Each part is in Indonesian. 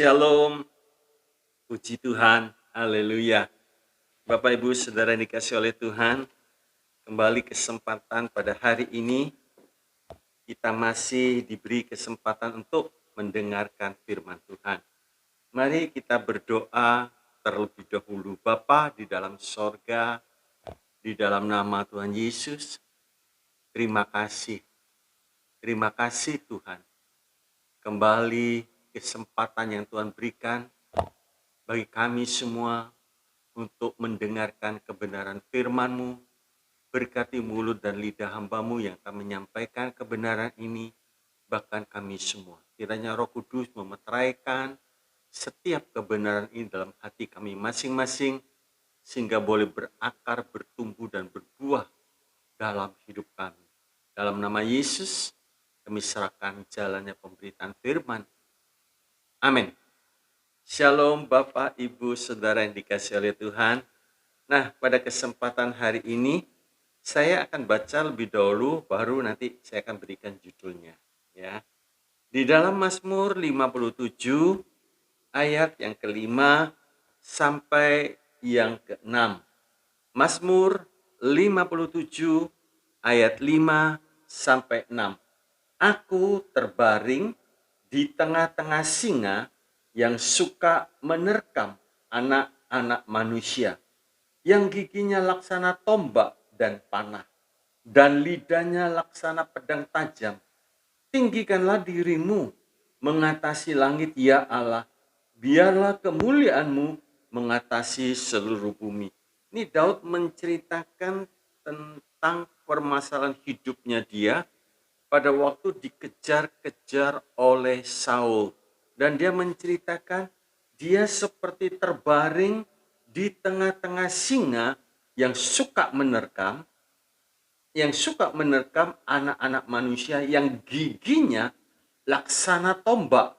Shalom, puji Tuhan, haleluya. Bapak Ibu Saudara yang dikasihi oleh Tuhan, kembali kesempatan pada hari ini, kita masih diberi kesempatan untuk mendengarkan firman Tuhan. Mari kita berdoa terlebih dahulu. Bapa di dalam sorga, di dalam nama Tuhan Yesus, terima kasih. Terima kasih Tuhan. Kembali kesempatan yang Tuhan berikan bagi kami semua untuk mendengarkan kebenaran firman-Mu. Berkati mulut dan lidah hamba-Mu yang akan menyampaikan kebenaran ini, bahkan kami semua. Kiranya Roh Kudus memeteraikan setiap kebenaran ini dalam hati kami masing-masing, sehingga boleh berakar, bertumbuh, dan berbuah dalam hidup kami. Dalam nama Yesus, kami serahkan jalannya pemberitaan firman. Amin. Shalom Bapak, Ibu, Saudara yang dikasihi oleh Tuhan. Nah, pada kesempatan hari ini, saya akan baca lebih dahulu, baru nanti saya akan berikan judulnya. Ya. Di dalam Mazmur 57, ayat yang kelima sampai yang keenam. Mazmur 57, ayat 5 sampai 6. Aku terbaring di tengah-tengah singa yang suka menerkam anak-anak manusia, yang giginya laksana tombak dan panah, dan lidahnya laksana pedang tajam. Tinggikanlah dirimu mengatasi langit, ya Allah, biarlah kemuliaan-Mu mengatasi seluruh bumi. Ini Daud menceritakan tentang permasalahan hidupnya dia pada waktu dikejar-kejar oleh Saul. Dan dia menceritakan dia seperti terbaring di tengah-tengah singa yang suka menerkam anak-anak manusia, yang giginya laksana tombak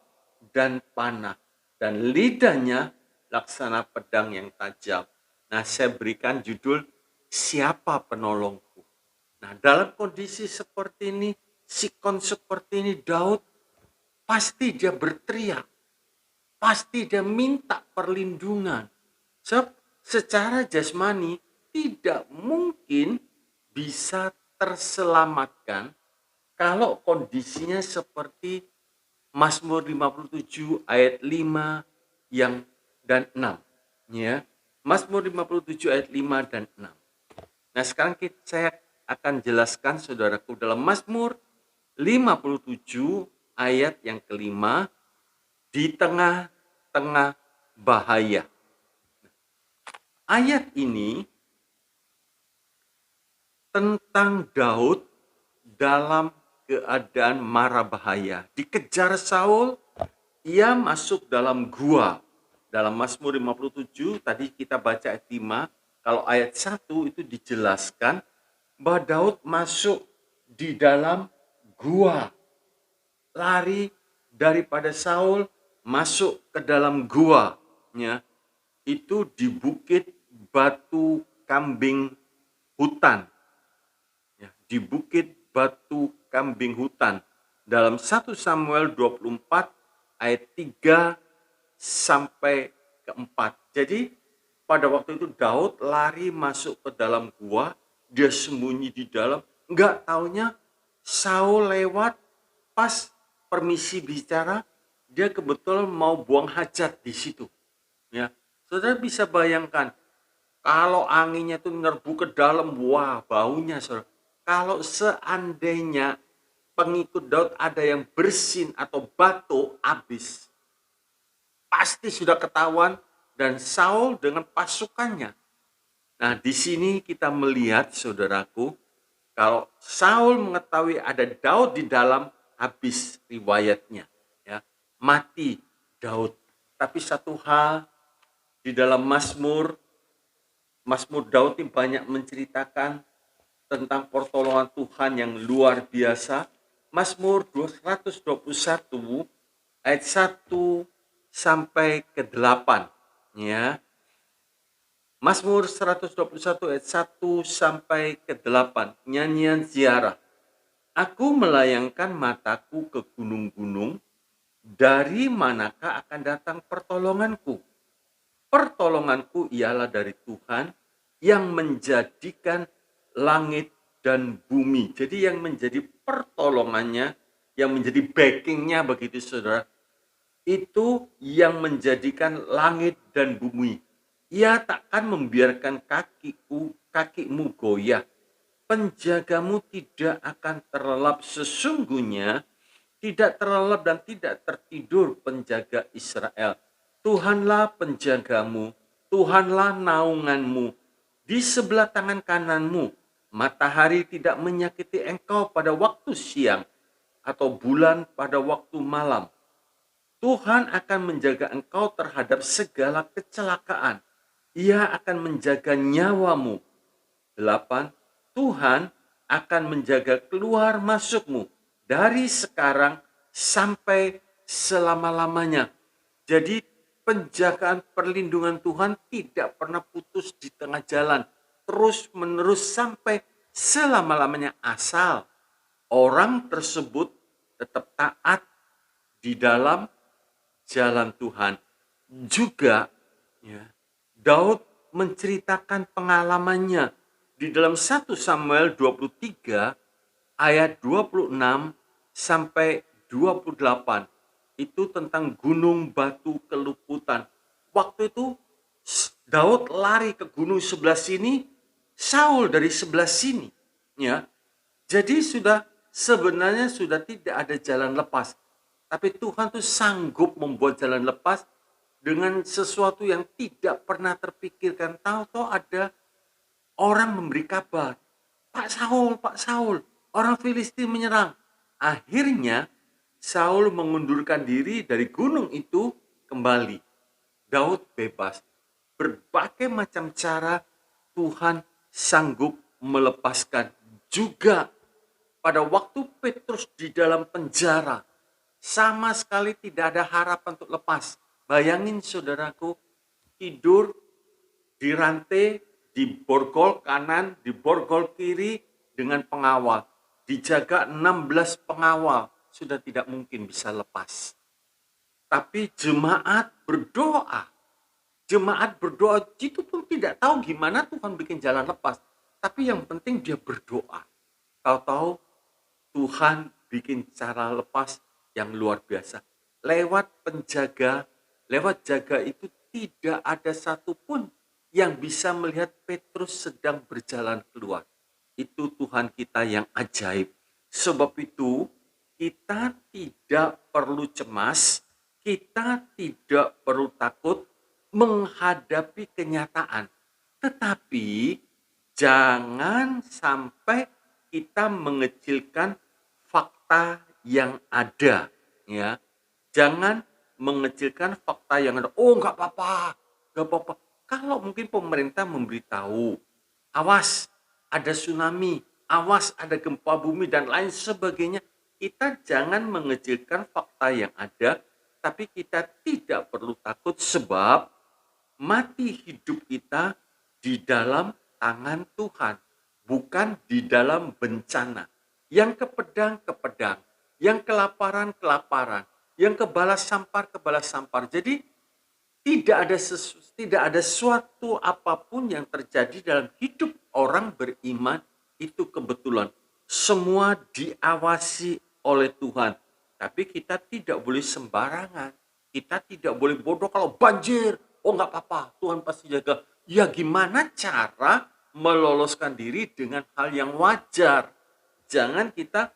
dan panah, dan lidahnya laksana pedang yang tajam. Nah, saya berikan judul, Siapa Penolongku? Nah, dalam kondisi seperti ini, sikon seperti ini, Daud pasti dia berteriak, pasti dia minta perlindungan. Sebab secara jasmani tidak mungkin bisa terselamatkan kalau kondisinya seperti Mazmur 57 ayat 5 dan 6. Ya. Mazmur 57 ayat 5 dan 6. Nah, sekarang saya akan jelaskan saudaraku dalam Mazmur 57 ayat yang kelima, di tengah-tengah bahaya. Ayat ini tentang Daud dalam keadaan mara bahaya. Dikejar Saul, ia masuk dalam gua. Dalam Mazmur 57, tadi kita baca ayat 5, kalau ayat 1 itu dijelaskan bahwa Daud masuk di dalam gua. Lari daripada Saul, masuk ke dalam gua. Ya, itu di bukit batu kambing hutan. Ya, di bukit batu kambing hutan. Dalam 1 Samuel 24 ayat 3 sampai ke 4. Jadi pada waktu itu Daud lari masuk ke dalam gua, dia sembunyi di dalam, enggak taunya Saul lewat, pas permisi bicara, dia kebetulan mau buang hajat di situ. Ya, saudara bisa bayangkan kalau anginnya itu menyerbu ke dalam, wah baunya saudara. Kalau seandainya pengikut Daud ada yang bersin atau batuk, habis. Pasti sudah ketahuan, dan Saul dengan pasukannya. Nah, di sini kita melihat saudaraku, kalau Saul mengetahui ada Daud di dalam, habis riwayatnya. Ya, mati Daud. Tapi satu hal di dalam Mazmur Daud ini banyak menceritakan tentang pertolongan Tuhan yang luar biasa. Mazmur 221 ayat 1 sampai ke 8. Ya. Mazmur 121 ayat 1 sampai ke 8. Nyanyian ziarah. Aku melayangkan mataku ke gunung-gunung, dari manakah akan datang pertolonganku? Pertolonganku ialah dari Tuhan yang menjadikan langit dan bumi. Jadi yang menjadi pertolongannya, yang menjadi backingnya begitu saudara, itu yang menjadikan langit dan bumi. Ia takkan membiarkan kakimu goyah. Penjagamu tidak akan terlelap, sesungguhnya tidak terlelap dan tidak tertidur penjaga Israel. Tuhanlah penjagamu, Tuhanlah naunganmu. Di sebelah tangan kananmu, matahari tidak menyakiti engkau pada waktu siang, atau bulan pada waktu malam. Tuhan akan menjaga engkau terhadap segala kecelakaan. Ia akan menjaga nyawamu. 8. Tuhan akan menjaga keluar masukmu dari sekarang sampai selama-lamanya. Jadi penjagaan perlindungan Tuhan tidak pernah putus di tengah jalan. Terus menerus sampai selama-lamanya, asal orang tersebut tetap taat di dalam jalan Tuhan. Juga ya, Daud menceritakan pengalamannya di dalam 1 Samuel 23 ayat 26 sampai 28. Itu tentang gunung batu keluputan. Waktu itu Daud lari ke gunung sebelah sini, Saul dari sebelah sini. Ya, jadi sebenarnya sudah tidak ada jalan lepas. Tapi Tuhan tuh sanggup membuat jalan lepas dengan sesuatu yang tidak pernah terpikirkan. Tahu-tahu ada orang memberi kabar, Pak Saul, orang Filistin menyerang. Akhirnya Saul mengundurkan diri dari gunung itu kembali. Daud bebas. Berbagai macam cara Tuhan sanggup melepaskan. Juga pada waktu Petrus di dalam penjara, sama sekali tidak ada harapan untuk lepas. Bayangin saudaraku, tidur di rantai, di borgol kanan, di borgol kiri dengan pengawal. Dijaga 16 pengawal, sudah tidak mungkin bisa lepas. Tapi jemaat berdoa. Jemaat berdoa itu pun tidak tahu gimana Tuhan bikin jalan lepas. Tapi yang penting dia berdoa. Tahu-tahu Tuhan bikin cara lepas yang luar biasa. Lewat jaga itu tidak ada satupun yang bisa melihat Petrus sedang berjalan keluar. Itu Tuhan kita yang ajaib. Sebab itu kita tidak perlu cemas, kita tidak perlu takut menghadapi kenyataan. Tetapi jangan sampai kita mengecilkan fakta yang ada, ya. Jangan mengecilkan fakta yang ada. Oh, nggak apa-apa, nggak apa-apa. Kalau mungkin pemerintah memberitahu, awas ada tsunami, awas ada gempa bumi dan lain sebagainya, kita jangan mengecilkan fakta yang ada, tapi kita tidak perlu takut sebab mati hidup kita di dalam tangan Tuhan, bukan di dalam bencana. Yang ke pedang, yang kelaparan, yang kebalas sampar. Jadi tidak ada suatu apapun yang terjadi dalam hidup orang beriman itu kebetulan. Semua diawasi oleh Tuhan. Tapi kita tidak boleh sembarangan. Kita tidak boleh bodoh kalau banjir. Oh nggak apa-apa, Tuhan pasti jaga. Ya gimana cara meloloskan diri dengan hal yang wajar. Jangan kita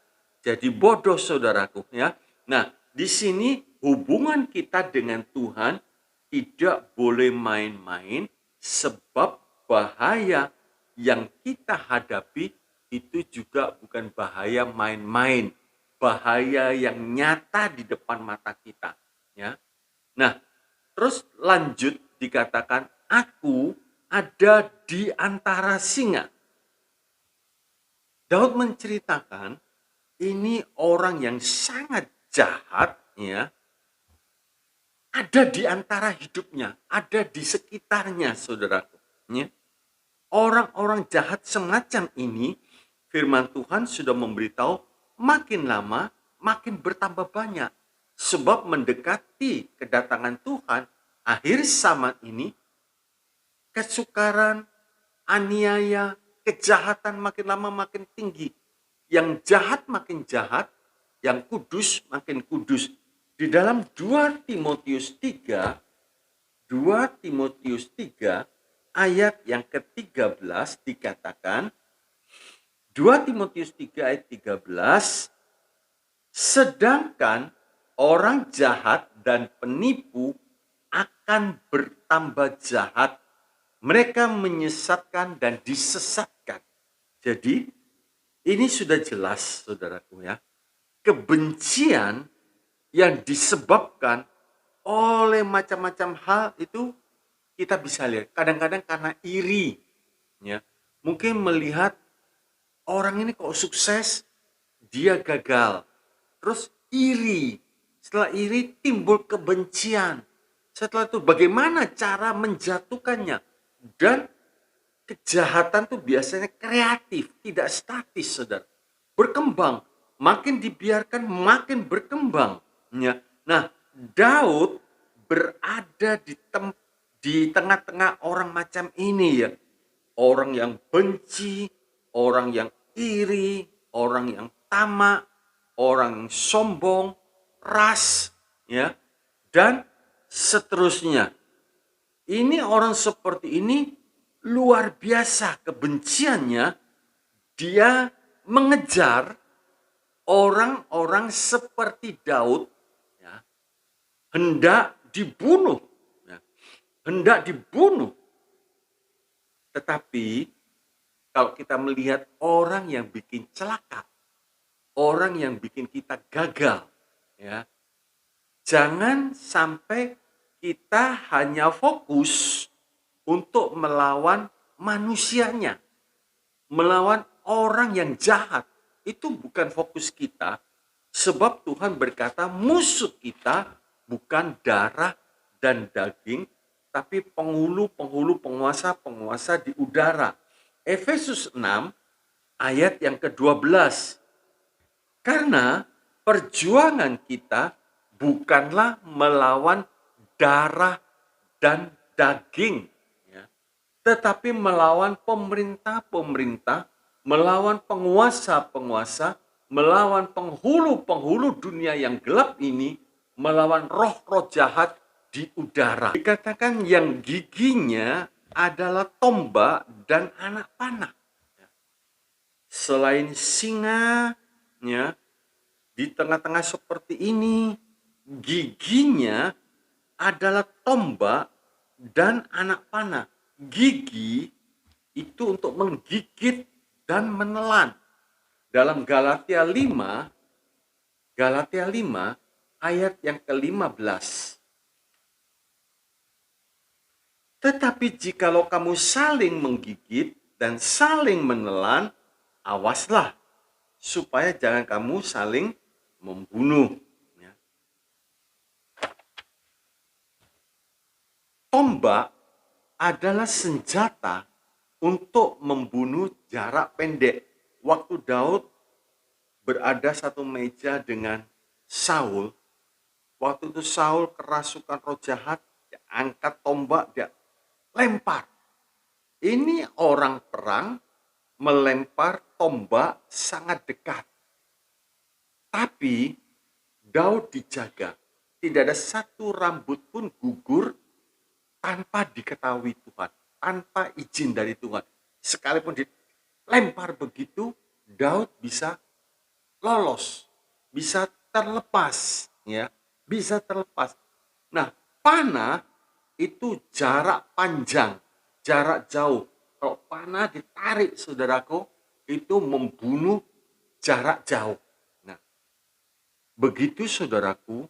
jadi bodoh saudaraku ya. Nah, di sini hubungan kita dengan Tuhan tidak boleh main-main sebab bahaya yang kita hadapi itu juga bukan bahaya main-main, bahaya yang nyata di depan mata kita ya. Nah, terus lanjut dikatakan aku ada di antara singa. Daud menceritakan ini orang yang sangat jahat ya. Ada di antara hidupnya, ada di sekitarnya saudaraku. Ya. Orang-orang jahat semacam ini, firman Tuhan sudah memberitahu makin lama makin bertambah banyak. Sebab mendekati kedatangan Tuhan, akhir zaman ini, kesukaran, aniaya, kejahatan makin lama makin tinggi. Yang jahat makin jahat, yang kudus makin kudus. Di dalam 2 Timotius 3 ayat yang ke-13 dikatakan, 2 Timotius 3 ayat 13, sedangkan orang jahat dan penipu akan bertambah jahat. Mereka menyesatkan dan disesatkan. Jadi ini sudah jelas, saudaraku ya. Kebencian yang disebabkan oleh macam-macam hal itu kita bisa lihat. Kadang-kadang karena iri, ya. Mungkin melihat orang ini kok sukses, dia gagal. Terus iri. Setelah iri timbul kebencian. Setelah itu bagaimana cara menjatuhkannya? Dan kejahatan itu biasanya kreatif, tidak statis, saudara. Berkembang, makin dibiarkan makin berkembang. Ya. Nah, Daud berada di tengah-tengah orang macam ini ya. Orang yang benci, orang yang iri, orang yang tamak, orang yang sombong, ras, ya, dan seterusnya. Ini orang seperti ini luar biasa kebenciannya. Dia mengejar orang-orang seperti Daud, ya, hendak dibunuh, ya, hendak dibunuh. Tetapi kalau kita melihat orang yang bikin celaka, orang yang bikin kita gagal, ya, jangan sampai kita hanya fokus untuk melawan manusianya, melawan orang yang jahat. Itu bukan fokus kita, sebab Tuhan berkata musuh kita bukan darah dan daging, tapi penghulu-penghulu, penguasa-penguasa di udara. Efesus 6 ayat yang ke-12. Karena perjuangan kita bukanlah melawan darah dan daging, ya, tetapi melawan pemerintah-pemerintah, melawan penguasa-penguasa, melawan penghulu-penghulu dunia yang gelap ini, melawan roh-roh jahat di udara. Dikatakan yang giginya adalah tombak dan anak panah. Selain singa, ya, di tengah-tengah seperti ini, giginya adalah tombak dan anak panah. Gigi itu untuk menggigit dan menelan. Dalam Galatia 5 ayat yang ke-15. Tetapi jikalau kamu saling menggigit dan saling menelan, awaslah supaya jangan kamu saling membunuh. Ya. Tombak adalah senjata untuk membunuh jarak pendek. Waktu Daud berada satu meja dengan Saul, waktu itu Saul kerasukan roh jahat, dia angkat tombak, dia lempar. Ini orang perang melempar tombak sangat dekat. Tapi Daud dijaga. Tidak ada satu rambut pun gugur tanpa diketahui Tuhan, tanpa izin dari Tuhan. Sekalipun dilempar begitu, Daud bisa lolos, bisa terlepas, ya, bisa terlepas. Nah, panah itu jarak panjang, jarak jauh. Kalau panah ditarik, saudaraku, itu membunuh jarak jauh. Nah, begitu saudaraku,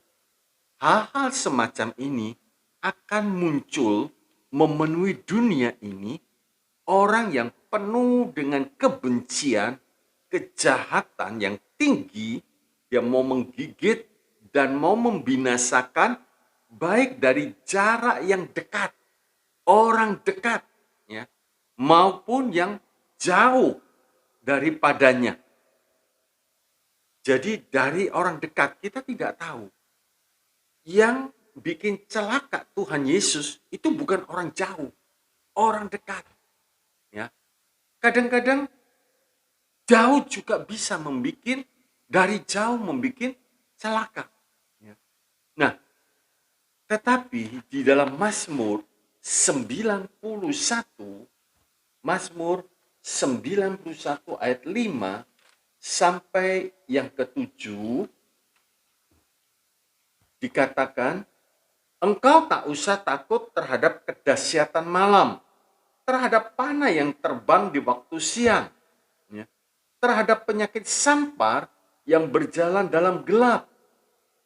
hal-hal semacam ini akan muncul memenuhi dunia ini, orang yang penuh dengan kebencian, kejahatan yang tinggi, dia mau menggigit dan mau membinasakan baik dari jarak yang dekat, orang dekat, ya, maupun yang jauh daripadanya. Jadi dari orang dekat kita tidak tahu yang bikin celaka Tuhan Yesus itu bukan orang jauh, orang dekat. Ya, kadang-kadang jauh juga bisa membuat, dari jauh membuat celaka. Ya. Nah, tetapi di dalam Mazmur 91, Mazmur 91 ayat 5 sampai yang ke-7 dikatakan, engkau tak usah takut terhadap kedahsyatan malam, terhadap panah yang terbang di waktu siang, ya, terhadap penyakit sampar yang berjalan dalam gelap,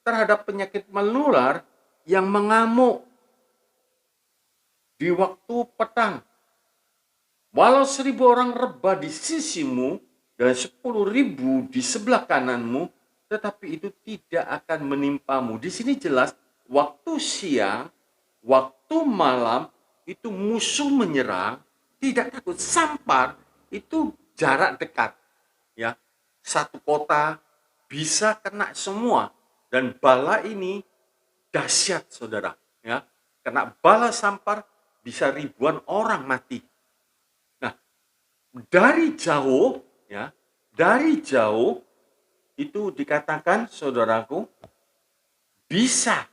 terhadap penyakit menular yang mengamuk di waktu petang. Walau 1.000 orang rebah di sisimu dan 10.000 di sebelah kananmu, tetapi itu tidak akan menimpamu. Di sini jelas waktu siang, waktu malam itu musuh menyerang, tidak takut. Sampar itu jarak dekat, ya. Satu kota bisa kena semua, dan bala ini dahsyat, saudara. Ya, kena bala sampar bisa ribuan orang mati. Nah, dari jauh, ya, dari jauh itu dikatakan, saudaraku, bisa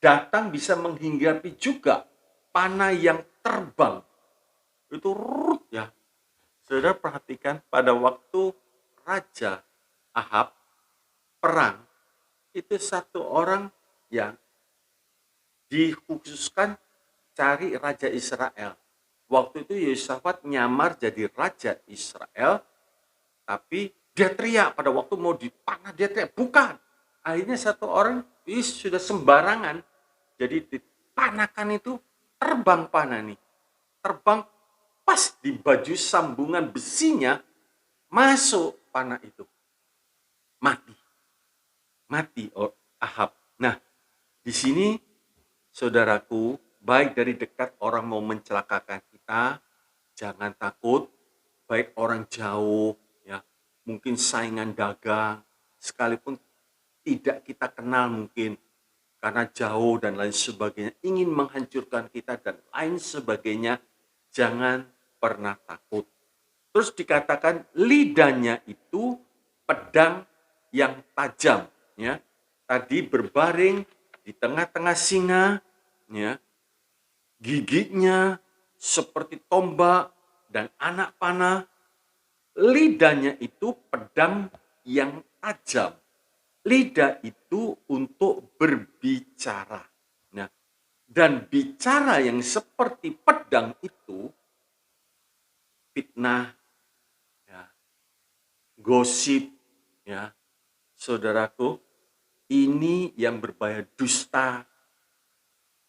datang, bisa menghinggapi juga panah yang terbang. Itu ya. Saudara perhatikan pada waktu Raja Ahab perang, itu satu orang yang dikhususkan cari Raja Israel. Waktu itu Yosafat nyamar jadi Raja Israel, tapi dia teriak pada waktu mau dipanah, dia teriak, bukan. Akhirnya satu orang sudah sembarangan, jadi dipanahkan itu, terbang panah nih. Terbang pas di baju sambungan besinya, masuk panah itu. Mati Ahab. Nah, di sini saudaraku, baik dari dekat orang mau mencelakakan kita, jangan takut. Baik orang jauh, ya, mungkin saingan dagang, sekalipun tidak kita kenal mungkin, karena jauh dan lain sebagainya, ingin menghancurkan kita dan lain sebagainya, jangan pernah takut. Terus dikatakan lidahnya itu pedang yang tajam, ya. Tadi berbaring di tengah-tengah singa, ya. Giginya seperti tombak dan anak panah. Lidahnya itu pedang yang tajam. Lidah itu untuk berbicara. Nah, dan bicara yang seperti pedang itu fitnah, ya, gosip, ya, saudaraku, ini yang berbahaya, dusta.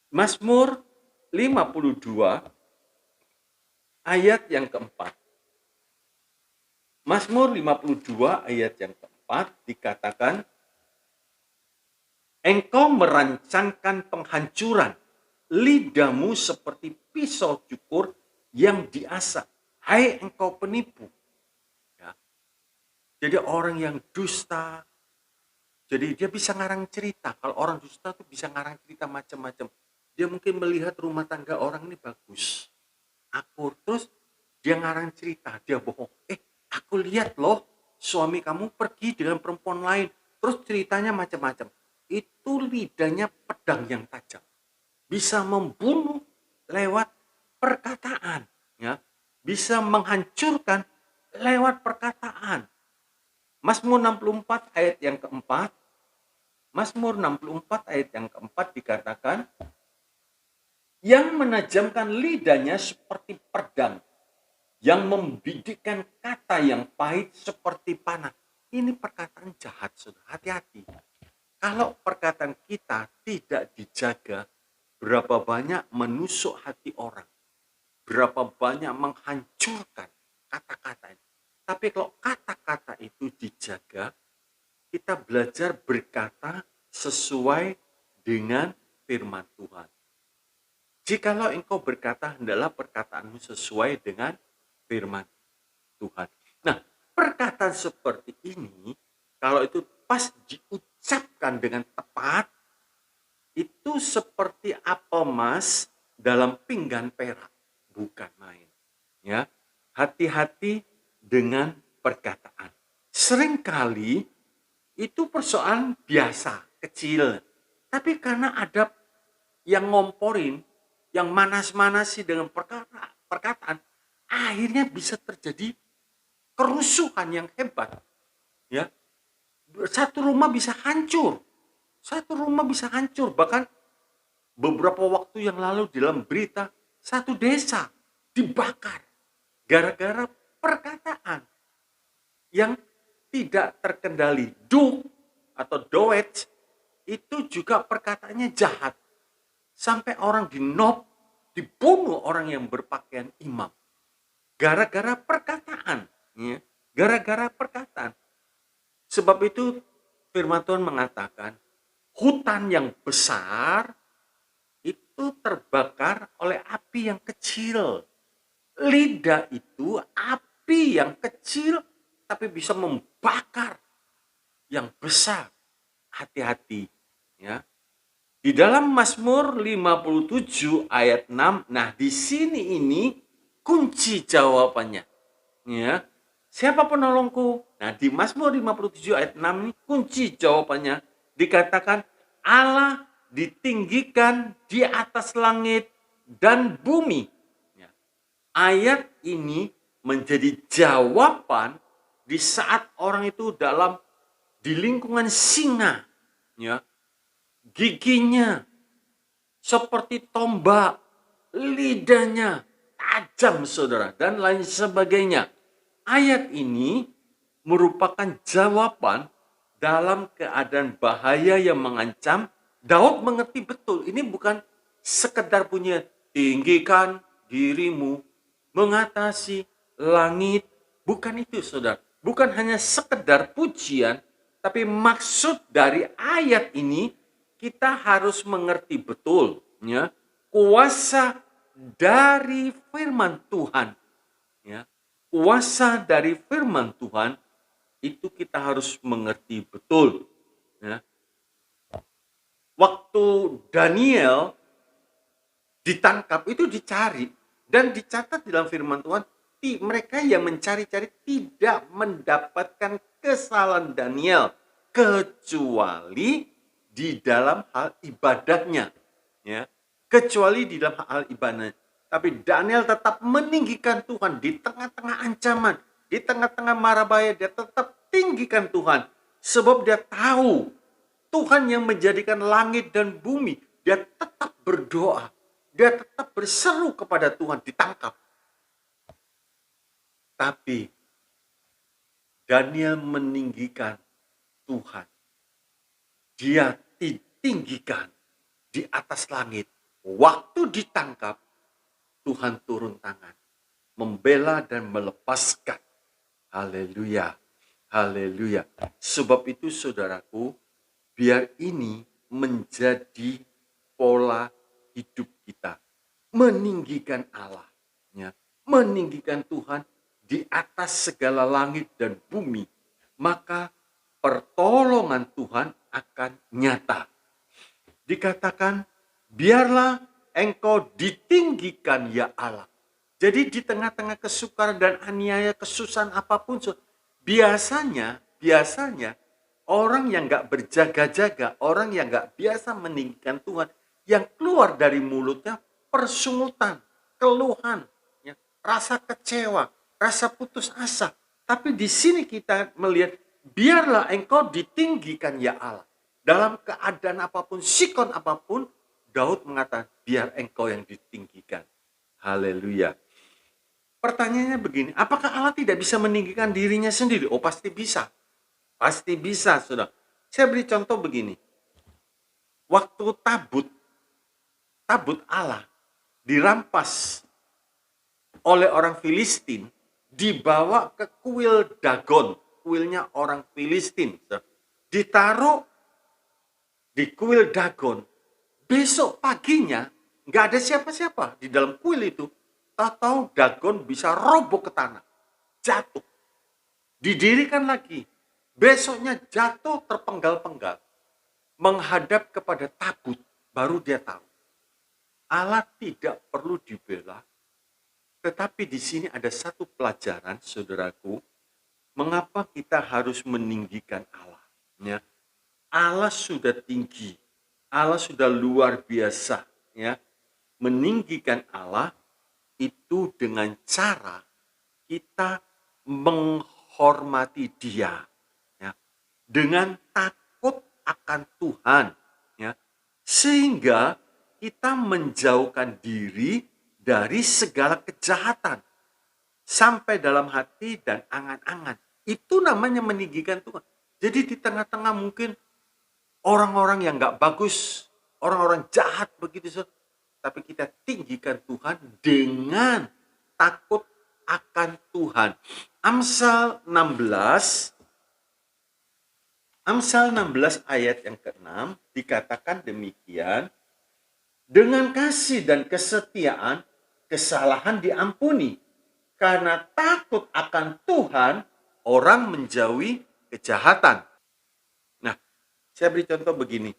Mazmur 52 ayat yang keempat. Mazmur 52 ayat yang keempat dikatakan, engkau merancangkan penghancuran, lidahmu seperti pisau cukur yang diasah. Hai engkau penipu. Ya. Jadi orang yang dusta, jadi dia bisa ngarang cerita. Kalau orang dusta tuh bisa ngarang cerita macam-macam. Dia mungkin melihat rumah tangga orang ini bagus, akur, terus dia ngarang cerita, dia bohong. Aku lihat loh, suami kamu pergi dengan perempuan lain. Terus ceritanya macam-macam. Itu lidahnya pedang yang tajam. Bisa membunuh lewat perkataan. Ya. Bisa menghancurkan lewat perkataan. Mazmur 64 ayat yang keempat. Mazmur 64 ayat yang keempat dikatakan, yang menajamkan lidahnya seperti pedang, yang membidikkan kata yang pahit seperti panah. Ini perkataan jahat, saudara. Hati-hati. Kalau perkataan kita tidak dijaga, berapa banyak menusuk hati orang, berapa banyak menghancurkan kata-kata. Tapi kalau kata-kata itu dijaga, kita belajar berkata sesuai dengan firman Tuhan. Jikalau engkau berkata, hendaklah perkataanmu sesuai dengan firman Tuhan. Nah, perkataan seperti ini, kalau itu pas diucapkan dengan tepat, itu seperti apel mas dalam pinggan perak, bukan main. Ya, hati-hati dengan perkataan. Seringkali itu persoalan biasa, kecil. Tapi karena ada yang ngomporin, yang manas-manasi dengan perkataan, akhirnya bisa terjadi kerusuhan yang hebat. Ya, satu rumah bisa hancur. Satu rumah bisa hancur. Bahkan beberapa waktu yang lalu dalam berita, satu desa dibakar gara-gara perkataan yang tidak terkendali. Atau doet itu juga perkataannya jahat. Sampai orang dibunuh orang yang berpakaian imam. Gara-gara perkataan. Ya. Gara-gara perkataan. Sebab itu firman Tuhan mengatakan, hutan yang besar itu terbakar oleh api yang kecil. Lidah itu api yang kecil tapi bisa membakar yang besar. Hati-hati, ya. Di dalam Mazmur 57 ayat 6, nah di sini ini kunci jawabannya. Ya. Siapa penolongku? Nah, di Mazmur 57 ayat 6 ini kunci jawabannya. Dikatakan Allah ditinggikan di atas langit dan bumi. Ya. Ayat ini menjadi jawaban di saat orang itu di lingkungan singa, ya, giginya seperti tombak, lidahnya tajam, saudara, dan lain sebagainya. Ayat ini merupakan jawaban dalam keadaan bahaya yang mengancam. Daud mengerti betul, ini bukan sekedar punya tinggikan dirimu, mengatasi langit. Bukan itu, saudara. Bukan hanya sekedar pujian, tapi maksud dari ayat ini kita harus mengerti betul, ya, kuasa dari firman Tuhan, ya. Kuasa dari firman Tuhan itu kita harus mengerti betul, ya. Waktu Daniel ditangkap itu dicari dan dicatat dalam firman Tuhan, mereka yang mencari-cari tidak mendapatkan kesalahan Daniel kecuali di dalam hal ibadahnya, ya, kecuali di dalam hal ibadahnya. Tapi Daniel tetap meninggikan Tuhan di tengah-tengah ancaman, di tengah-tengah mara bahaya, dia tetap tinggikan Tuhan sebab dia tahu Tuhan yang menjadikan langit dan bumi. Dia tetap berdoa, dia tetap berseru kepada Tuhan, ditangkap. Tapi Daniel meninggikan Tuhan. Dia ditinggikan di atas langit. Waktu ditangkap, Tuhan turun tangan, membela dan melepaskan. Haleluya, haleluya. Sebab itu saudaraku, biar ini menjadi pola hidup kita. Meninggikan Allah, ya, meninggikan Tuhan di atas segala langit dan bumi. Maka pertolongan Tuhan akan nyata. Dikatakan, biarlah engkau ditinggikan ya Allah. Jadi di tengah-tengah kesukaran dan aniaya, kesusahan apapun, biasanya orang yang gak berjaga-jaga, orang yang gak biasa meninggikan Tuhan, yang keluar dari mulutnya persungutan, keluhan, ya, rasa kecewa, rasa putus asa. Tapi di sini kita melihat, biarlah engkau ditinggikan ya Allah. Dalam keadaan apapun, sikon apapun, Daud mengatakan, biar engkau yang ditinggikan. Haleluya. Pertanyaannya begini, apakah Allah tidak bisa meninggikan dirinya sendiri? Oh, pasti bisa. Pasti bisa, saudara. Saya beri contoh begini. Waktu tabut Allah dirampas oleh orang Filistin, dibawa ke kuil Dagon, kuilnya orang Filistin, ditaruh di kuil Dagon. Besok paginya nggak ada siapa-siapa di dalam kuil itu. Tahu Dagon bisa roboh ke tanah, jatuh, didirikan lagi. Besoknya jatuh terpenggal-penggal, menghadap kepada tabut. baru dia tahu. Allah tidak perlu dibela, tetapi di sini ada satu pelajaran, saudaraku, mengapa kita harus meninggikan Allah. Ya, Allah sudah tinggi, Allah sudah luar biasa. Ya, meninggikan Allah itu dengan cara kita menghormati Dia, ya, dengan takut akan Tuhan, ya, sehingga kita menjauhkan diri dari segala kejahatan sampai dalam hati dan angan-angan. Itu namanya meninggikan Tuhan. Jadi di tengah-tengah mungkin orang-orang yang nggak bagus, orang-orang jahat begitu, tapi kita tinggikan Tuhan dengan takut akan Tuhan. Amsal 16 ayat yang ke-6 dikatakan demikian, dengan kasih dan kesetiaan kesalahan diampuni, karena takut akan Tuhan orang menjauhi kejahatan. Nah, saya beri contoh begini.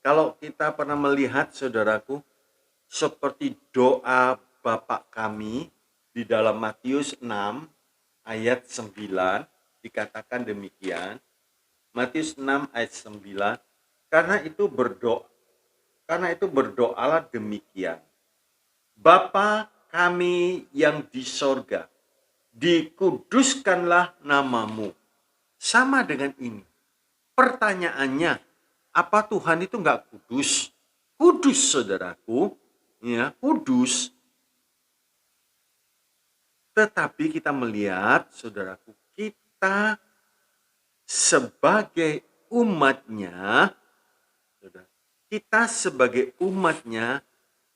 Kalau kita pernah melihat, saudaraku, seperti doa Bapa kami di dalam Matius 6 ayat 9 dikatakan demikian. Matius 6 ayat 9, karena itu berdoalah demikian. Bapa kami yang di sorga, dikuduskanlah namamu. Sama dengan ini. Pertanyaannya, apa Tuhan itu enggak kudus? Kudus, saudaraku. Ya, kudus. Tetapi kita melihat, saudaraku, kita sebagai umatnya,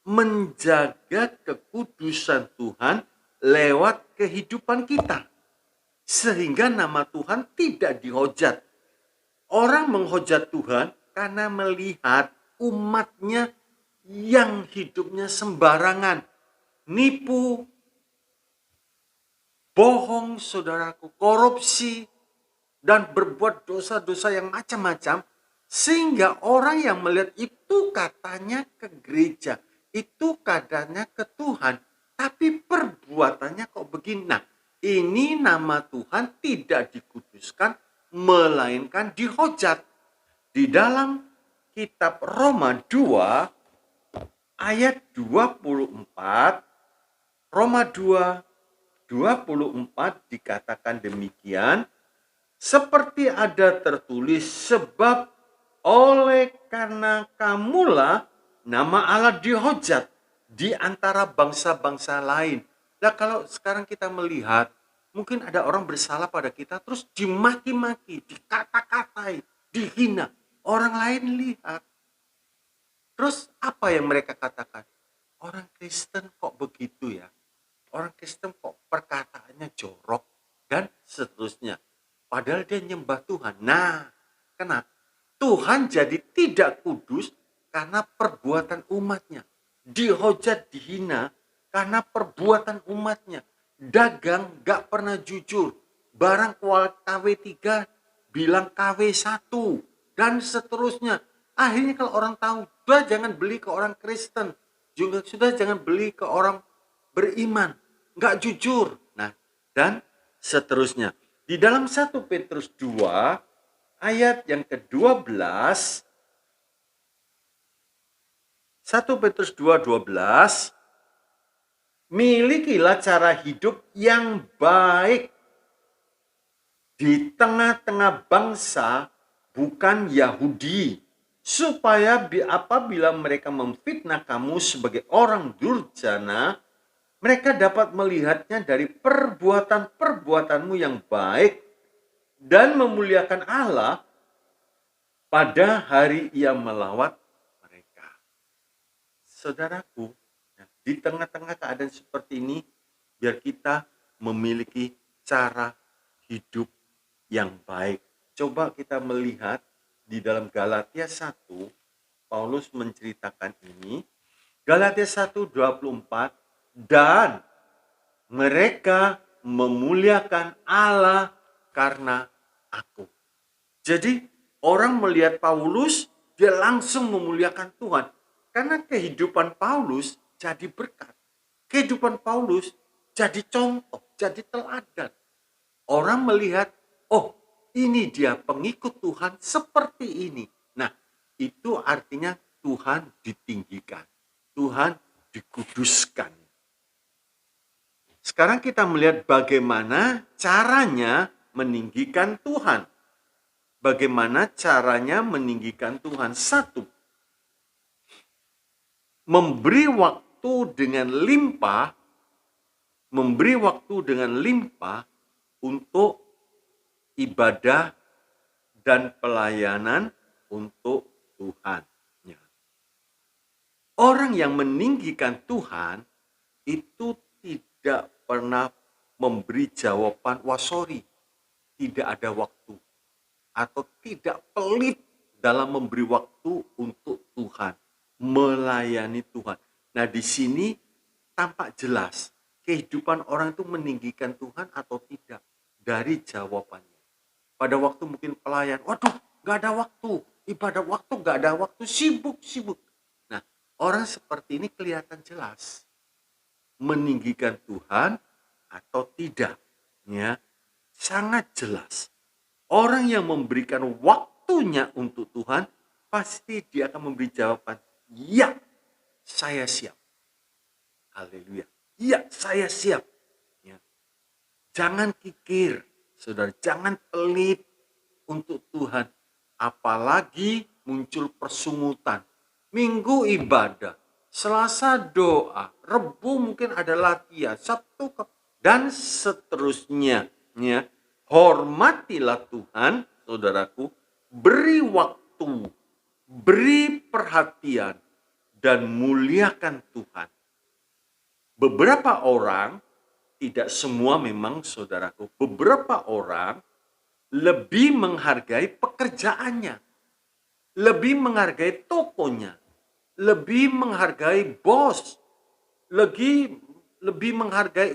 menjaga kekudusan Tuhan lewat kehidupan kita. Sehingga nama Tuhan tidak dihujat. Orang menghujat Tuhan karena melihat umatnya yang hidupnya sembarangan, nipu, bohong, saudaraku, korupsi, dan berbuat dosa-dosa yang macam-macam, sehingga orang yang melihat itu katanya ke gereja, itu katanya ke Tuhan, tapi perbuatannya kok begini. Nah, ini nama Tuhan tidak dikuduskan, melainkan dihujat. Di dalam kitab Roma 2 ayat 24, Roma 2 24 dikatakan demikian, seperti ada tertulis, sebab oleh karena kamulah nama Allah dihujat di antara bangsa-bangsa lain. Nah, kalau sekarang kita melihat, mungkin ada orang bersalah pada kita, terus dimaki-maki, dikata-katai, dihina. Orang lain lihat. Terus apa yang mereka katakan? Orang Kristen kok begitu ya? Orang Kristen kok perkataannya jorok dan seterusnya. Padahal dia nyembah Tuhan. Nah, kenapa? Tuhan jadi tidak kudus karena perbuatan umatnya. Dihujat, dihina karena perbuatan umatnya. Dagang gak pernah jujur. Barang KW3 bilang KW1 dan seterusnya. Akhirnya kalau orang tahu, sudah jangan beli ke orang Kristen. Juga sudah jangan beli ke orang beriman. Gak jujur. Nah, dan seterusnya. Di dalam 1 Petrus 2 ayat yang ke-12, 1 Petrus 2:12, milikilah cara hidup yang baik di tengah-tengah bangsa bukan Yahudi, supaya apabila mereka memfitnah kamu sebagai orang durjana, mereka dapat melihatnya dari perbuatan-perbuatanmu yang baik dan memuliakan Allah pada hari Ia melawat mereka. Saudaraku, di tengah-tengah keadaan seperti ini, biar kita memiliki cara hidup yang baik. Coba kita melihat di dalam Galatia 1, Paulus menceritakan ini. Galatia 1:24, dan mereka memuliakan Allah karena aku. Jadi orang melihat Paulus, dia langsung memuliakan Tuhan. Karena kehidupan Paulus jadi berkat. Kehidupan Paulus jadi contoh, jadi teladan. Orang melihat, oh ini dia pengikut Tuhan seperti ini. Nah, itu artinya Tuhan ditinggikan. Tuhan dikuduskan. Sekarang kita melihat bagaimana caranya meninggikan Tuhan. Bagaimana caranya meninggikan Tuhan? Satu, memberi waktu dengan limpah, untuk ibadah dan pelayanan untuk Tuhan. Orang yang meninggikan Tuhan itu tidak pernah memberi jawaban, wah sorry, tidak ada waktu. Atau tidak pelit dalam memberi waktu untuk Tuhan, melayani Tuhan. Nah, di sini tampak jelas kehidupan orang itu meninggikan Tuhan atau tidak dari jawabannya. Pada waktu mungkin pelayan, waduh, gak ada waktu, ibadah waktu gak ada waktu, sibuk. Nah, orang seperti ini kelihatan jelas meninggikan Tuhan atau tidak, ya, sangat jelas. Orang yang memberikan waktunya untuk Tuhan, pasti dia akan memberi jawaban, ya, saya siap. Haleluya. Ya, saya siap. Ya. Jangan kikir, saudara. Jangan pelit untuk Tuhan. Apalagi muncul persungutan. Minggu ibadah, Selasa doa, Rebu mungkin ada latihan, Sabtu dan seterusnya. Ya. Hormatilah Tuhan, saudaraku, beri waktu, beri perhatian, dan muliakan Tuhan. Beberapa orang, tidak semua memang saudaraku, beberapa orang lebih menghargai pekerjaannya, lebih menghargai tokonya, lebih menghargai bos, lebih menghargai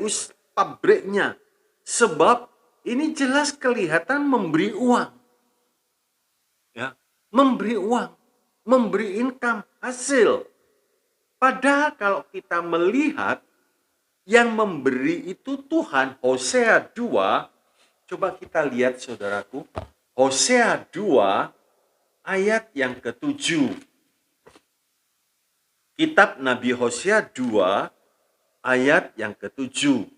pabriknya, sebab ini jelas kelihatan memberi uang. Ya, memberi uang, memberi income, hasil. Padahal kalau kita melihat yang memberi itu Tuhan, Hosea 2, coba kita lihat saudaraku, Hosea 2 ayat yang ke-7. Kitab Nabi Hosea 2 ayat yang ke-7.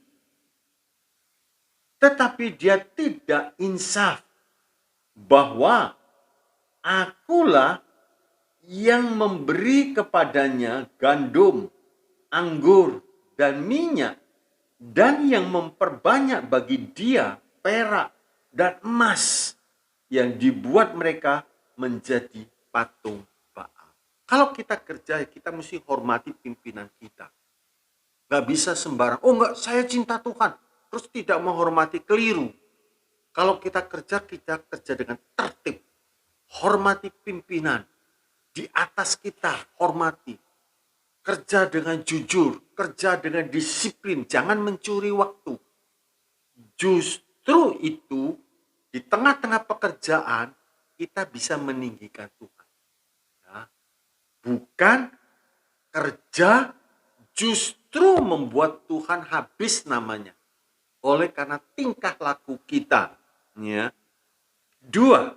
Tetapi dia tidak insaf bahwa akulah yang memberi kepadanya gandum, anggur, dan minyak, dan yang memperbanyak bagi dia perak dan emas yang dibuat mereka menjadi patung Baal. Kalau kita kerja, kita mesti hormati pimpinan kita. Gak bisa sembarang, oh enggak, saya cinta Tuhan, terus tidak menghormati, keliru. Kalau kita kerja dengan tertib. Hormati pimpinan. Di atas kita, hormati. Kerja dengan jujur, kerja dengan disiplin, jangan mencuri waktu. Justru itu, di tengah-tengah pekerjaan, kita bisa meninggikan Tuhan. Ya. Bukan kerja justru membuat Tuhan habis namanya. Oleh karena tingkah laku kita. Ya. 2,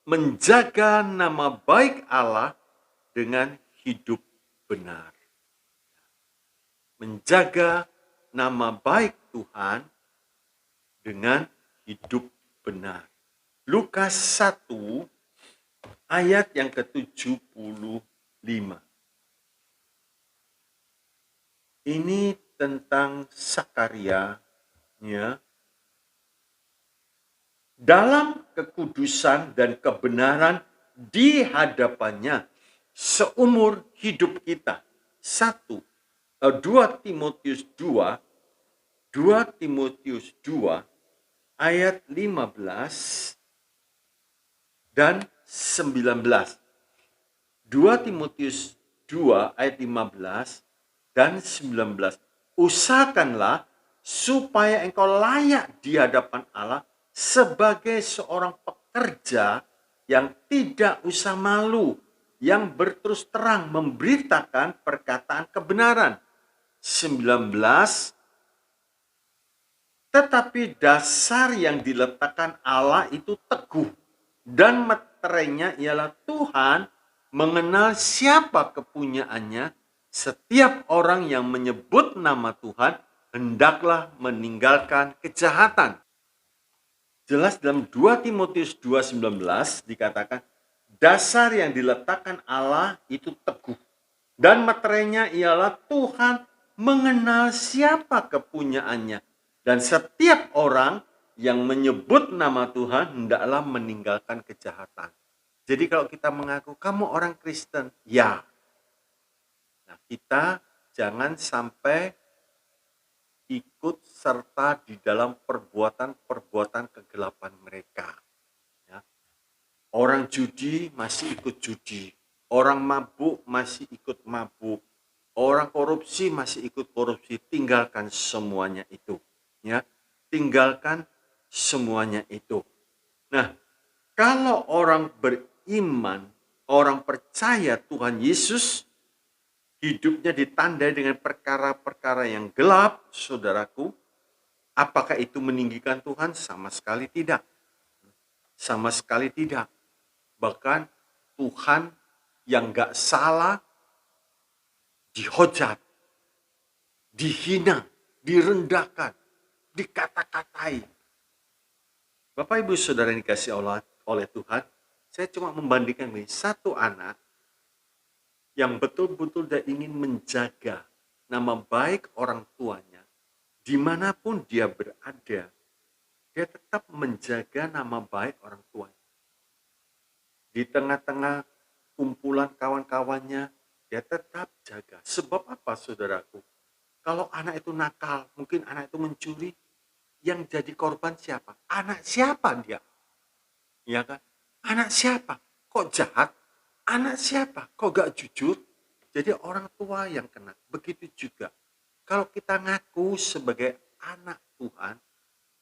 menjaga nama baik Allah dengan hidup benar. Menjaga nama baik Tuhan dengan hidup benar. Lukas 1 ayat yang ke-75. Ini tentang Sakaria, ya. Dalam kekudusan dan kebenaran di hadapannya seumur hidup kita. 2 Timotius 2 ayat 15 dan 19. 2 Timotius 2 ayat 15 dan 19. Usahakanlah supaya engkau layak di hadapan Allah sebagai seorang pekerja yang tidak usah malu, yang berterus terang memberitakan perkataan kebenaran. 19, tetapi dasar yang diletakkan Allah itu teguh, dan meterainya ialah Tuhan mengenal siapa kepunyaannya. Setiap orang yang menyebut nama Tuhan hendaklah meninggalkan kejahatan. Jelas dalam 2 Timotius 2:19 dikatakan, dasar yang diletakkan Allah itu teguh, dan meterainya ialah Tuhan mengenal siapa kepunyaannya. Dan setiap orang yang menyebut nama Tuhan hendaklah meninggalkan kejahatan. Jadi kalau kita mengaku kamu orang Kristen, ya. Nah, kita jangan sampai ikut serta di dalam perbuatan-perbuatan kegelapan mereka. Ya. Orang judi masih ikut judi, orang mabuk masih ikut mabuk, orang korupsi masih ikut korupsi. Tinggalkan semuanya itu. Ya, tinggalkan semuanya itu. Nah, kalau orang beriman, orang percaya Tuhan Yesus, hidupnya ditandai dengan perkara-perkara yang gelap, saudaraku, apakah itu meninggikan Tuhan? Sama sekali tidak. Sama sekali tidak. Bahkan Tuhan yang gak salah dihujat, dihina, direndahkan, dikata-katai. Bapak Ibu Saudara yang dikasih Allah oleh Tuhan, saya cuma membandingkan ini, satu anak yang betul-betul dia ingin menjaga nama baik orang tuanya, dimanapun dia berada, dia tetap menjaga nama baik orang tuanya. Di tengah-tengah kumpulan kawan-kawannya, dia tetap jaga. Sebab apa, saudaraku? Kalau anak itu nakal, mungkin anak itu mencuri, yang jadi korban siapa? Anak siapa dia? Ya kan? Anak siapa? Kok jahat? Anak siapa? Kok gak jujur? Jadi orang tua yang kena. Begitu juga. Kalau kita ngaku sebagai anak Tuhan,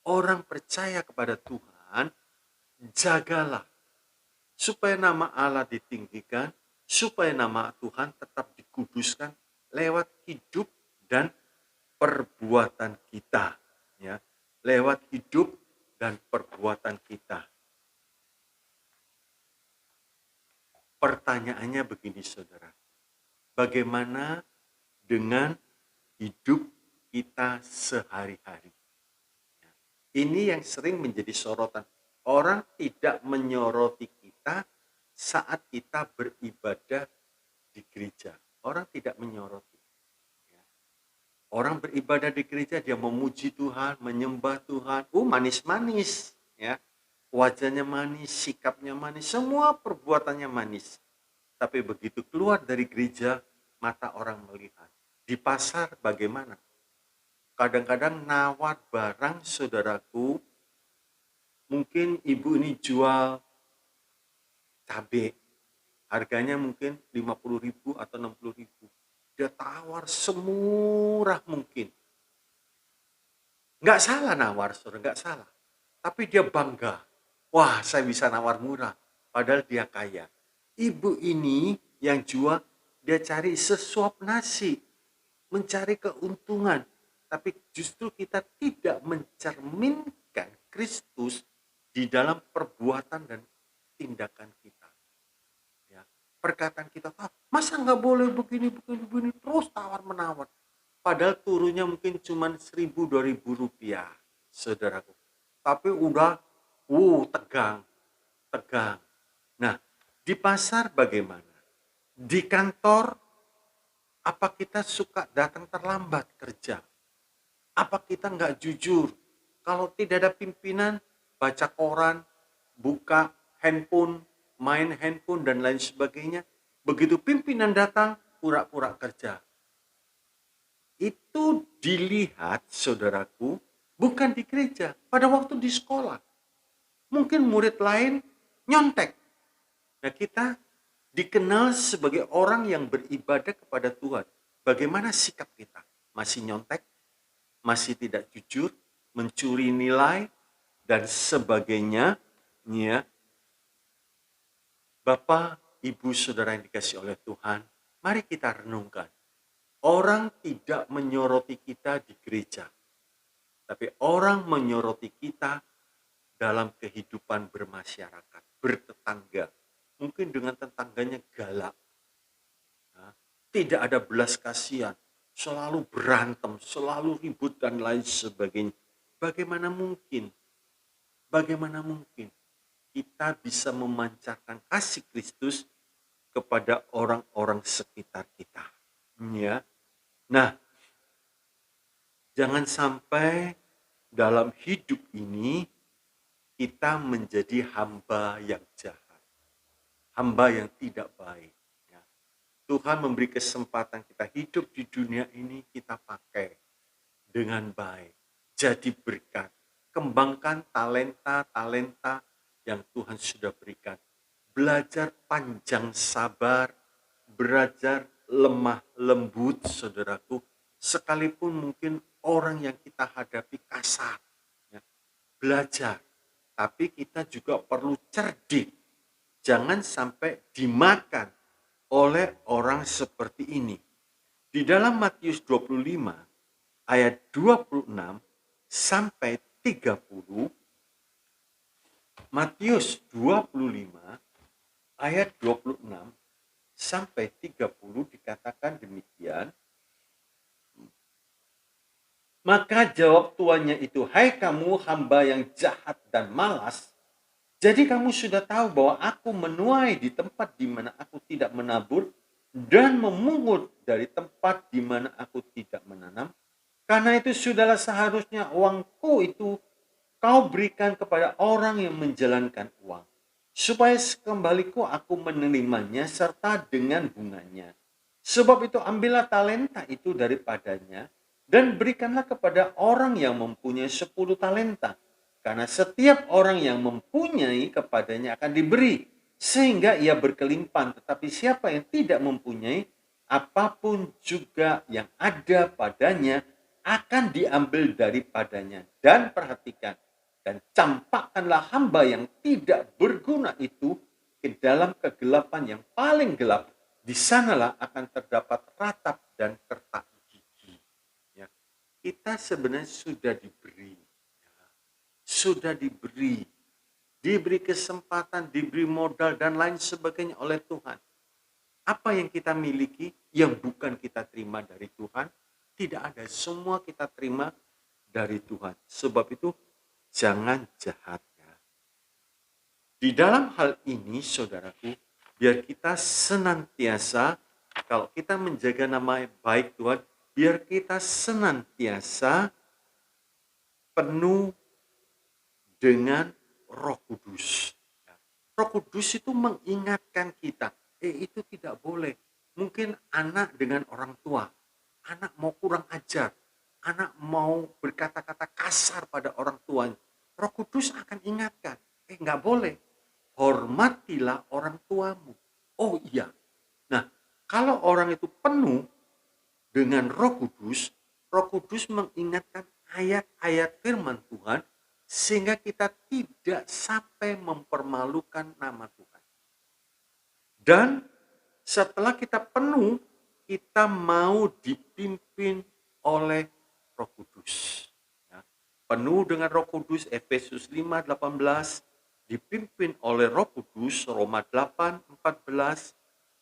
orang percaya kepada Tuhan, jagalah. Supaya nama Allah ditinggikan, supaya nama Tuhan tetap dikuduskan lewat hidup dan perbuatan kita. Ya, lewat hidup dan perbuatan kita. Pertanyaannya begini, saudara. Bagaimana dengan hidup kita sehari-hari? Ini yang sering menjadi sorotan. Orang tidak menyoroti kita saat kita beribadah di gereja. Orang tidak menyoroti. Orang beribadah di gereja, dia memuji Tuhan, menyembah Tuhan. Manis-manis. Ya. Wajahnya manis, sikapnya manis, semua perbuatannya manis. Tapi begitu keluar dari gereja, mata orang melihat. Di pasar bagaimana? Kadang-kadang nawar barang, saudaraku. Mungkin ibu ini jual cabai. Harganya mungkin 50.000 atau 60.000. Dia tawar semurah mungkin. Nggak salah nawar, saudara, nggak salah. Tapi dia bangga. Wah, saya bisa nawar murah. Padahal dia kaya. Ibu ini yang jual, dia cari sesuap nasi. Mencari keuntungan. Tapi justru kita tidak mencerminkan Kristus di dalam perbuatan dan tindakan kita. Ya, perkataan kita, masa nggak boleh begini, terus tawar-menawar. Padahal turunnya mungkin cuma 1.000-2.000 rupiah, saudaraku. Tapi udah, tegang. Nah, di pasar bagaimana? Di kantor, apa kita suka datang terlambat kerja? Apa kita nggak jujur? Kalau tidak ada pimpinan, baca koran, buka handphone, main handphone, dan lain sebagainya. Begitu pimpinan datang, pura-pura kerja. Itu dilihat, saudaraku, bukan di gereja, pada waktu di sekolah. Mungkin murid lain nyontek. Nah, kita dikenal sebagai orang yang beribadah kepada Tuhan. Bagaimana sikap kita? Masih nyontek? Masih tidak jujur? Mencuri nilai? Dan sebagainya. Ya. Bapak Ibu saudara yang dikasih oleh Tuhan, mari kita renungkan. Orang tidak menyoroti kita di gereja, tapi orang menyoroti kita dalam kehidupan bermasyarakat, bertetangga. Mungkin dengan tetangganya galak, tidak ada belas kasihan, selalu berantem, selalu ribut dan lain sebagainya. Bagaimana mungkin? Bagaimana mungkin kita bisa memancarkan kasih Kristus kepada orang-orang sekitar kita? Ya. Nah, jangan sampai dalam hidup ini kita menjadi hamba yang jahat, hamba yang tidak baik. Ya. Tuhan memberi kesempatan kita hidup di dunia ini, kita pakai dengan baik. Jadi berkat. Kembangkan talenta-talenta yang Tuhan sudah berikan. Belajar panjang sabar, belajar lemah lembut, saudaraku. Sekalipun mungkin orang yang kita hadapi kasar. Ya. Belajar. Tapi kita juga perlu cerdik. Jangan sampai dimakan oleh orang seperti ini. Di dalam Matius 25 ayat 26 sampai 30, Matius 25 ayat 26 sampai 30 dikatakan demikian. Maka jawab tuannya itu, "Hai kamu hamba yang jahat dan malas, jadi kamu sudah tahu bahwa aku menuai di tempat di mana aku tidak menabur dan memungut dari tempat di mana aku tidak menanam. Karena itu sudahlah seharusnya uangku itu kau berikan kepada orang yang menjalankan uang, supaya sekembaliku aku menerimanya serta dengan bunganya. Sebab itu ambillah talenta itu daripadanya dan berikanlah kepada orang yang mempunyai 10 talenta. Karena setiap orang yang mempunyai kepadanya akan diberi, sehingga ia berkelimpahan. Tetapi siapa yang tidak mempunyai, apapun juga yang ada padanya akan diambil daripadanya. Dan perhatikan, dan campakkanlah hamba yang tidak berguna itu ke dalam kegelapan yang paling gelap. Di sanalah akan terdapat ratap dan kertak gigi. Ya. Kita sebenarnya sudah diberi kesempatan, diberi modal dan lain sebagainya oleh Tuhan. Apa yang kita miliki yang bukan kita terima dari Tuhan, tidak ada. Semua kita terima dari Tuhan. Sebab itu jangan jahat. Ya. Di dalam hal ini, saudaraku, biar kita senantiasa, kalau kita menjaga nama baik Tuhan, biar kita senantiasa penuh dengan Roh Kudus. Roh Kudus itu mengingatkan kita, itu tidak boleh. Mungkin anak dengan orang tua, anak mau kurang ajar, anak mau berkata-kata kasar pada orang tuanya. Roh Kudus akan ingatkan, nggak boleh. Hormatilah orang tuamu. Oh iya. Nah, kalau orang itu penuh dengan Roh Kudus mengingatkan ayat-ayat firman Tuhan, sehingga kita tidak sampai mempermalukan nama Tuhan. Dan setelah kita penuh, kita mau dipimpin oleh Roh Kudus. Ya. Penuh dengan Roh Kudus, Efesus 5:18, dipimpin oleh Roh Kudus, Roma 8:14.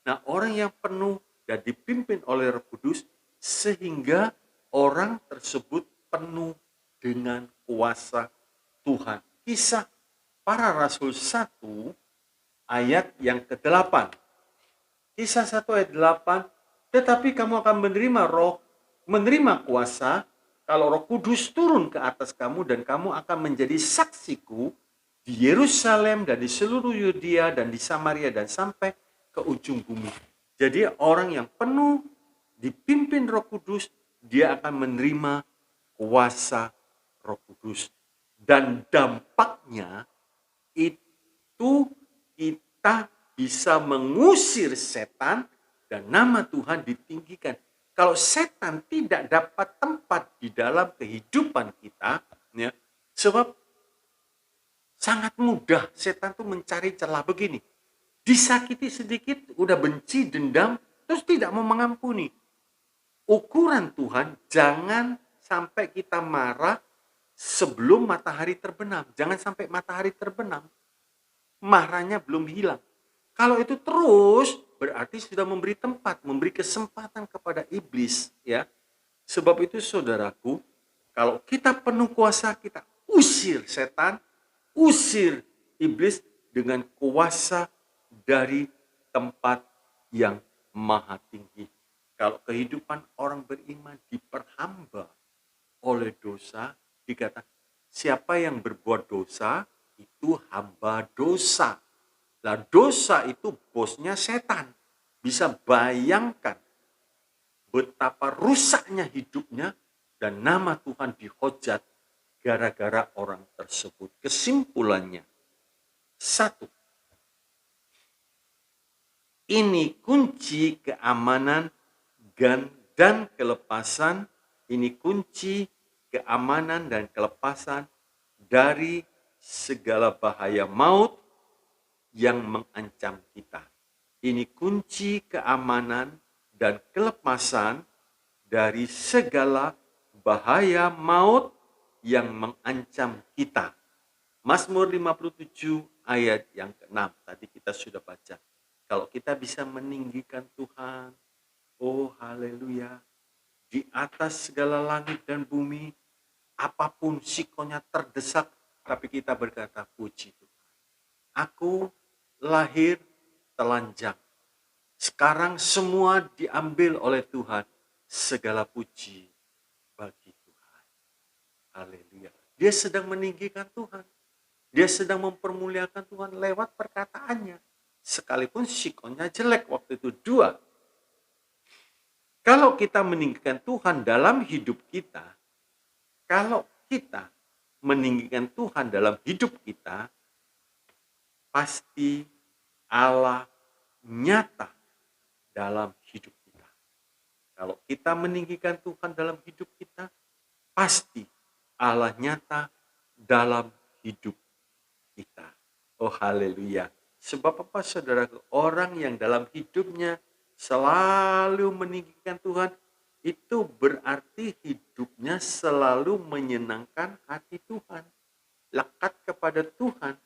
Nah, orang yang penuh dan dipimpin oleh Roh Kudus, sehingga orang tersebut penuh dengan kuasa Tuhan. Kisah Para Rasul 1 ayat yang ke-8. Kisah 1 ayat 8, tetapi kamu akan menerima kuasa kalau Roh Kudus turun ke atas kamu, dan kamu akan menjadi saksiku di Yerusalem dan di seluruh Yudea dan di Samaria dan sampai ke ujung bumi. Jadi orang yang penuh dipimpin Roh Kudus, dia akan menerima kuasa Roh Kudus. Dan dampaknya itu kita bisa mengusir setan dan nama Tuhan ditinggikan. Kalau setan tidak dapat tempat di dalam kehidupan kita, ya, sebab sangat mudah setan itu mencari celah begini. Disakiti sedikit, udah benci, dendam, terus tidak mau mengampuni. Ukuran Tuhan, jangan sampai kita marah sebelum matahari terbenam. Jangan sampai matahari terbenam, marahnya belum hilang. Kalau itu terus, berarti sudah memberi tempat, memberi kesempatan kepada iblis, ya. Sebab itu saudaraku, kalau kita penuh kuasa, kita usir setan, usir iblis dengan kuasa dari tempat yang maha tinggi. Kalau kehidupan orang beriman diperhamba oleh dosa, dikatakan siapa yang berbuat dosa itu hamba dosa. Nah, dosa itu bosnya setan. Bisa bayangkan betapa rusaknya hidupnya dan nama Tuhan dihujat gara-gara orang tersebut. Kesimpulannya, satu, ini kunci keamanan dan kelepasan. Ini kunci keamanan dan kelepasan dari segala bahaya maut yang mengancam kita. Ini kunci keamanan dan kelepasan dari segala bahaya maut yang mengancam kita. Mazmur 57 ayat yang ke-6 tadi kita sudah baca. Kalau kita bisa meninggikan Tuhan, oh haleluya, di atas segala langit dan bumi, apapun sikonya terdesak, tapi kita berkata, puji Tuhan. Aku lahir telanjang. Sekarang semua diambil oleh Tuhan. Segala puji bagi Tuhan. Haleluya. Dia sedang meninggikan Tuhan. Dia sedang mempermuliakan Tuhan lewat perkataannya. Sekalipun sikonnya jelek waktu itu. Dua, kalau kita meninggikan Tuhan dalam hidup kita, kalau kita meninggikan Tuhan dalam hidup kita, pasti Allah nyata dalam hidup kita. Kalau kita meninggikan Tuhan dalam hidup kita, pasti Allah nyata dalam hidup kita. Oh haleluya. Sebab apa saudara? Orang yang dalam hidupnya selalu meninggikan Tuhan, itu berarti hidupnya selalu menyenangkan hati Tuhan. Lekat kepada Tuhan.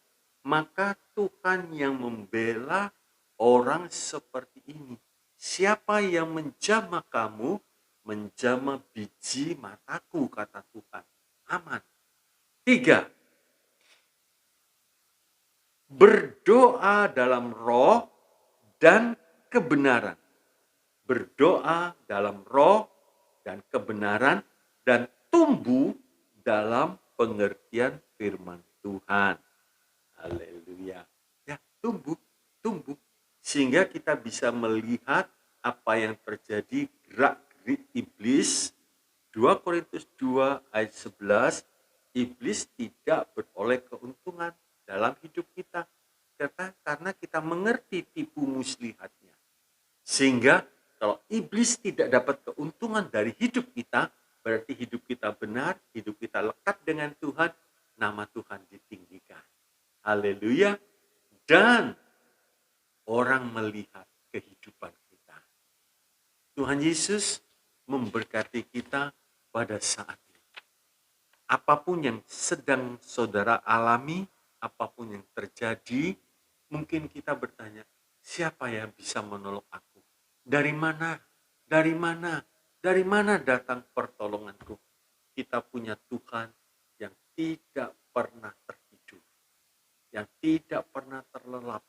Maka Tuhan yang membela orang seperti ini. Siapa yang menjamah kamu, menjamah biji mataku, kata Tuhan. Aman. 3, berdoa dalam roh dan kebenaran. Berdoa dalam roh dan kebenaran dan tumbuh dalam pengertian firman Tuhan. Haleluya. Ya, tumbuh. Sehingga kita bisa melihat apa yang terjadi gerak-gerik iblis. 2 Korintus 2 ayat 11, iblis tidak beroleh keuntungan dalam hidup kita. Karena kita mengerti tipu muslihatnya. Sehingga kalau iblis tidak dapat keuntungan dari hidup kita, berarti hidup kita benar, hidup kita lekat dengan Tuhan, nama Tuhan ditinggikan. Haleluya. Dan orang melihat kehidupan kita. Tuhan Yesus memberkati kita pada saat ini. Apapun yang sedang saudara alami, apapun yang terjadi, mungkin kita bertanya, siapa yang bisa menolong aku? Dari mana? Dari mana? Dari mana datang pertolonganku? Kita punya Tuhan yang tidak pernah tertidur, yang tidak pernah terlelap.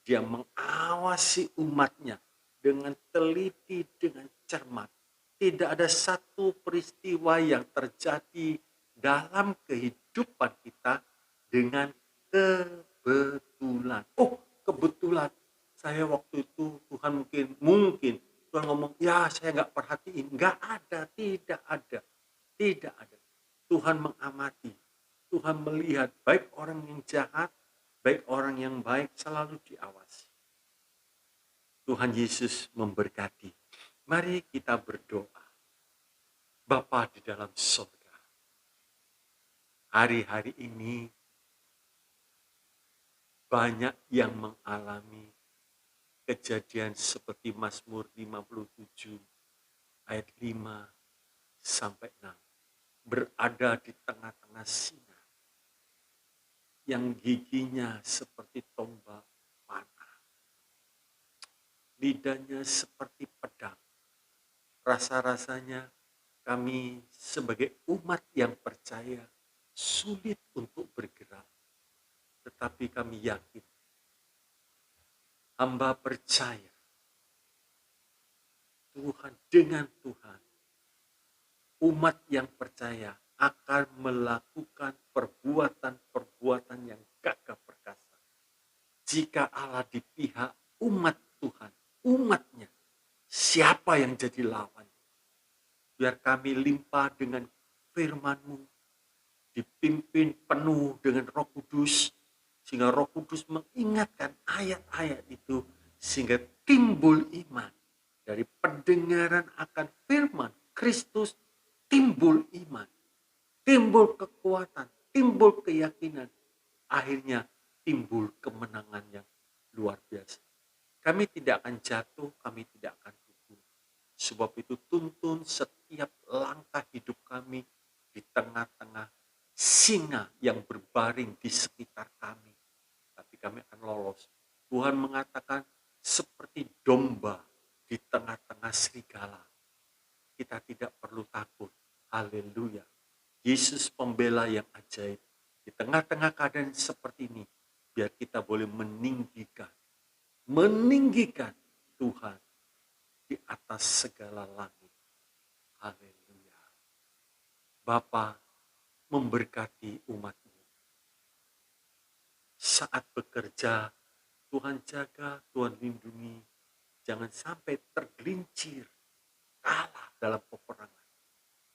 Dia mengawasi umatnya dengan teliti, dengan cermat. Tidak ada satu peristiwa yang terjadi dalam kehidupan kita dengan kebetulan. Oh, kebetulan. Saya waktu itu Tuhan mungkin Tuhan ngomong, ya saya nggak perhatiin. Nggak ada, tidak ada. Tidak ada. Tuhan mengamati. Tuhan melihat baik orang yang jahat, baik orang yang baik selalu diawasi. Tuhan Yesus memberkati. Mari kita berdoa. Bapa di dalam surga, hari-hari ini banyak yang mengalami kejadian seperti Mazmur 57 ayat 5 sampai 6. Berada di tengah-tengah singa yang giginya seperti tombak panah, lidahnya seperti pedang. Rasa-rasanya kami sebagai umat yang percaya sulit untuk bergerak. Tetapi kami yakin, hamba percaya Tuhan, dengan Tuhan, umat yang percaya akan melakukan perbuatan-perbuatan yang gagah perkasa. Jika Allah di pihak umat Tuhan, umatnya, siapa yang jadi lawan? Biar kami limpah dengan firman-Mu, dipimpin penuh dengan Roh Kudus, sehingga Roh Kudus mengingatkan ayat-ayat itu, sehingga timbul iman. Dari pendengaran akan firman Kristus, timbul iman, timbul kekuatan, timbul keyakinan, akhirnya timbul kemenangan yang luar biasa. Kami tidak akan jatuh, kami tidak akan gugur. Sebab itu tuntun setiap langkah hidup kami di tengah-tengah singa yang berbaring di sekitar kami. Tapi kami akan lolos. Tuhan mengatakan seperti domba di tengah-tengah serigala. Kita tidak perlu takut. Haleluya. Yesus pembela yang ajaib. Di tengah-tengah keadaan seperti ini, biar kita boleh meninggikan Tuhan di atas segala langit. Haleluya. Bapa memberkati umat-Mu. Saat bekerja, Tuhan jaga, Tuhan lindungi. Jangan sampai tergelincir, kalah dalam peperangan.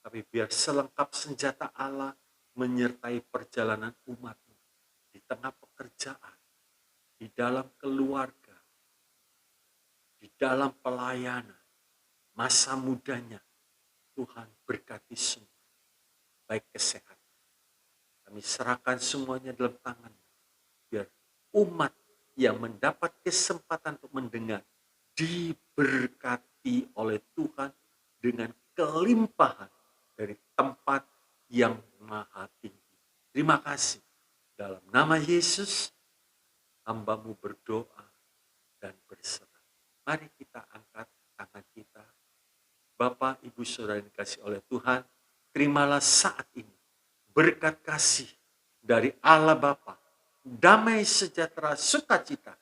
Tapi biar selengkap senjata Allah menyertai perjalanan umat-Mu. Di tengah pekerjaan, di dalam keluarga, di dalam pelayanan, masa mudanya, Tuhan berkati semua. Baik kesehatan. Kami serahkan semuanya dalam tangan-Mu. Biar umat yang mendapat kesempatan untuk mendengar diberkati oleh Tuhan dengan kelimpahan dari tempat yang maha tinggi. Terima kasih. Dalam nama Yesus, hamba-Mu berdoa dan berserah. Mari kita angkat tangan kita. Bapak, Ibu, Saudara yang dikasihi oleh Tuhan, terimalah saat ini berkat kasih dari Allah Bapa, damai sejahtera, sukacita,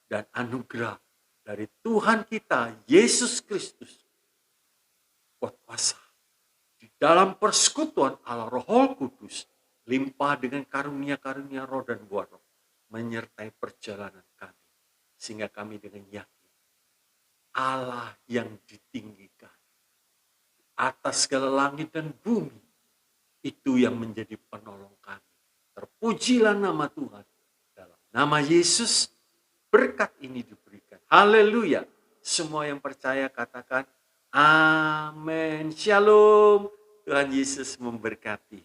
dan anugerah dari Tuhan kita, Yesus Kristus, kuat kuasa di dalam persekutuan Allah Roh Kudus, limpah dengan karunia-karunia roh dan buah roh, menyertai perjalanan kami, sehingga kami dengan yakin, Allah yang ditinggikan, atas segala langit dan bumi, itu yang menjadi penolong kami. Terpujilah nama Tuhan. Dalam nama Yesus, berkat ini diberikan. Haleluya. Semua yang percaya katakan, amin. Shalom. Tuhan Yesus memberkati.